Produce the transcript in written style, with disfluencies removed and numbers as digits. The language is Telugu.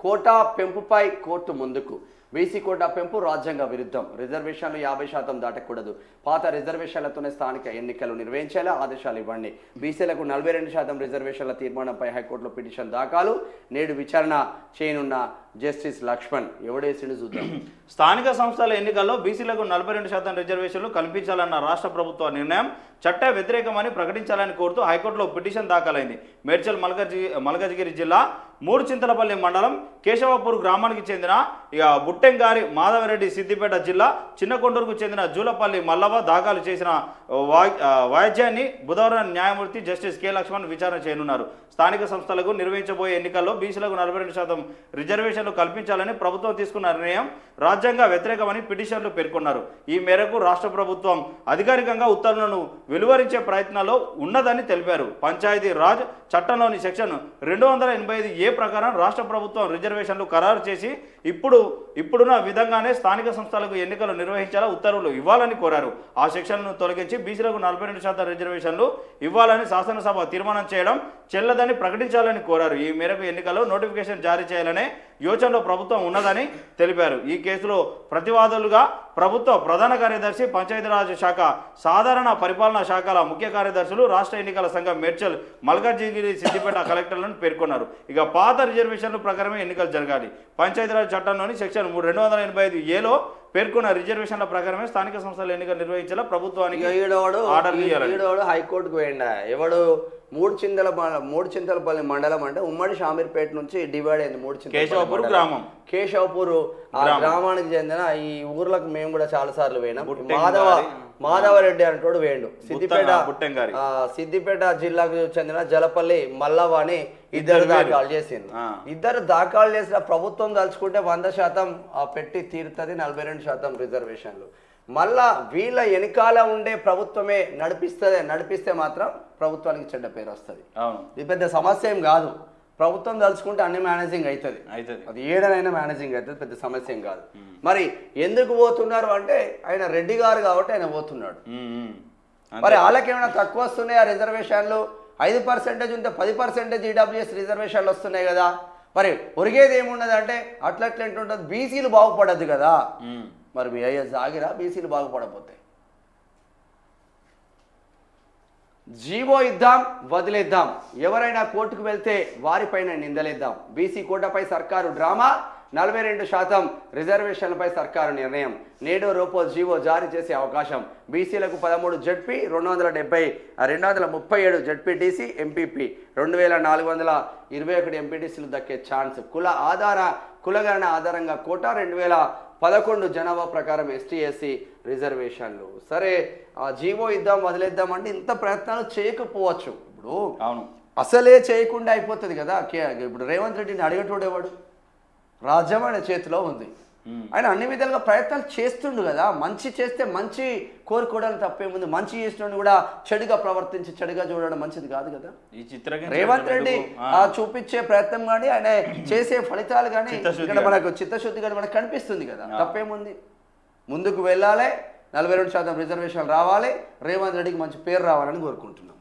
కోటా పెంపుపై కోర్టు ముందుకు. బీసీ కోటా పెంపు రాజ్యాంగ విరుద్ధం. రిజర్వేషన్లు 50% దాటకూడదు. పాత రిజర్వేషన్లతోనే స్థానిక ఎన్నికలు నిర్వహించేలా ఆదేశాలు ఇవ్వండి. బీసీలకు 42% రిజర్వేషన్ల తీర్మానంపై హైకోర్టులో పిటిషన్ దాఖలు. నేడు విచారణ చేయనున్న జస్టిస్ లక్ష్మణ్. ఎవడేసిండు చూద్దాం. స్థానిక సంస్థల ఎన్నికల్లో బీసీలకు 42% రిజర్వేషన్లు కల్పించాలన్న రాష్ట్ర ప్రభుత్వ నిర్ణయం చట్ట వ్యతిరేకమని ప్రకటించాలని కోరుతూ హైకోర్టులో పిటిషన్ దాఖలైంది. మేడ్చల్ మల్కాజిగిరి జిల్లా మూడుచింతలపల్లి మండలం కేశవపూర్ గ్రామానికి చెందిన బుట్టెంగారి మాధవరెడ్డి, సిద్దిపేట జిల్లా చిన్నకొండూరుకు చెందిన జూలపల్లి మల్లవ దాఖలు చేసిన వాయిద్యాన్ని బుధవారం న్యాయమూర్తి జస్టిస్ కె లక్ష్మణ్ విచారణ చేయనున్నారు. స్థానిక సంస్థలకు నిర్వహించబోయే ఎన్నికల్లో బీసీలకు 42% రిజర్వేషన్లు కల్పించాలని ప్రభుత్వం తీసుకున్న నిర్ణయం రాజ్యాంగ వ్యతిరేకమని పిటిషన్లు పేర్కొన్నారు. ఈ మేరకు రాష్ట్ర ప్రభుత్వం అధికారికంగా ఉత్తర్వులను వెలువరించే ప్రయత్నాల్లో ఉన్నదని తెలిపారు. పంచాయతీ రాజ్ చట్టంలోని సెక్షన్ 285A ప్రకారం రాష్ట్ర ప్రభుత్వం రిజర్వేషన్లు ఖరారు చేసి ఇప్పుడున్న విధంగానే స్థానిక సంస్థలకు ఎన్నికలు నిర్వహించేలా ఉత్తర్వులు ఇవ్వాలని కోరారు. ఆ సెక్షన్ను తొలగించి బీసీలకు 42% రిజర్వేషన్లు ఇవ్వాలని శాసనసభ తీర్మానం చేయడం చెల్లదని ప్రకటించాలని కోరారు. ఈ మేరకు ఎన్నికల్లో నోటిఫికేషన్ జారీ చేయాలనే యోచనలో ప్రభుత్వం ఉన్నదని తెలిపారు. ఈ కేసులో ప్రతివాదులుగా ప్రభుత్వ ప్రధాన కార్యదర్శి, పంచాయతీరాజ్ శాఖ, సాధారణ పరిపాలనా శాఖల ముఖ్య కార్యదర్శులు, రాష్ట్ర ఎన్నికల సంఘం మేడ్చల్, మల్కాజిగిరి, సిద్దిపేట కలెక్టర్లను పేర్కొన్నారు. ఇక పాత రిజర్వేషన్ల ప్రకారమే ఎన్నికలు జరగాలి. పంచాయతీరాజ్ చట్టంలోని సెక్షన్ 285Aలో పేర్కొన్న రిజర్వేషన్ల ప్రకారమే స్థానిక సంస్థల ఎన్నికలు నిర్వహించేలా ప్రభుత్వానికి ఆర్డర్ ఇవ్వాలి. హైకోర్టుకు పోయిండా ఎవడు? మూడుచింతలపల్లి మండలం అంటే ఉమ్మడి షామీర్పేట నుంచి డివైడ్ అయింది. కేశవపూర్ గ్రామం, కేశవపూర్ ఆ గ్రామానికి చెందిన ఈ ఊర్లకు మేము కూడా చాలా సార్లు పోయినాం. మాధవరెడ్డి అంటోడు వేయండు. సిద్దిపేట జిల్లాకు చెందిన జలపల్లి మల్లవ అని ఇద్దరు దాఖలు చేసింది. ఇద్దరు దాఖలు చేసిన ప్రభుత్వం తలుచుకుంటే 100% పెట్టి తీరుతుంది 42% రిజర్వేషన్లు. మళ్ళా వీళ్ళ వెనకాల ఉండే ప్రభుత్వమే నడిపిస్తే మాత్రం ప్రభుత్వానికి చెడ్డ పేరు వస్తుంది. ఇది పెద్ద సమస్య ఏం కాదు. ప్రభుత్వం తలుచుకుంటే అన్ని మేనేజింగ్ అవుతుంది. అది ఏడనైనా మేనేజింగ్ అవుతుంది, పెద్ద సమస్య ఏం కాదు. మరి ఎందుకు పోతున్నారు అంటే ఆయన రెడ్డి గారు కాబట్టి ఆయన పోతున్నాడు. మరి వాళ్ళకేమైనా తక్కువ వస్తున్నాయి ఆ రిజర్వేషన్లు? 5% ఉంటే 10% ఈడబ్ల్యూఎస్ రిజర్వేషన్లు వస్తున్నాయి కదా. మరి ఒరిగేది ఏమున్నది అంటే అట్లెంటుంటుంది, బీసీలు బాగుపడద్దు కదా. మరి మీ అయ్యా జాగిరా బీసీలు బాగుపడపోతే. జీవో ఇద్దాం, వదిలేద్దాం. ఎవరైనా కోర్టుకు వెళ్తే వారిపైన నిందలేద్దాం. బీసీ కోటాపై సర్కారు డ్రామా. 42% రిజర్వేషన్లపై సర్కారు నిర్ణయం. నేడు రేపో జీవో జారీ చేసే అవకాశం. బీసీలకు 13 జడ్పీ, 237 జడ్పీటీసీ, ఎంపీపీ, 2421 ఎంపీటీసీలు దక్కే ఛాన్స్. కులగణన ఆధారంగా కోటా 2011 జనాభా ప్రకారం ఎస్టీ ఎస్సీ రిజర్వేషన్లు. సరే, ఆ జీవో ఇద్దాం, వదిలేద్దాం అంటే ఇంత ప్రయత్నాలు చేయకపోవచ్చు. ఇప్పుడు అసలే చేయకుండా అయిపోతుంది కదా. ఇప్పుడు రేవంత్ రెడ్డిని అడిగేటోడేవాడు? రాజ్యం ఆయన చేతిలో ఉంది. ఆయన అన్ని విధాలుగా ప్రయత్నాలు చేస్తుండు కదా. మంచి చేస్తే మంచి కోరుకోవడానికి తప్పేముంది. మంచి చేసినోడు కూడా చెడుగా ప్రవర్తించి చెడుగా చూడడం మంచిది కాదు కదా. రేవంత్ రెడ్డి చూపించే ప్రయత్నం కానీ ఆయన చేసే ఫలితాలు కానీ ఇక్కడ మనకు చిత్తశుద్ధి కానీ మనకు కనిపిస్తుంది కదా. తప్పేముంది? ముందుకు వెళ్ళాలి, 42% రిజర్వేషన్ రావాలి, రేవంత్ రెడ్డికి మంచి పేరు రావాలని కోరుకుంటున్నాం.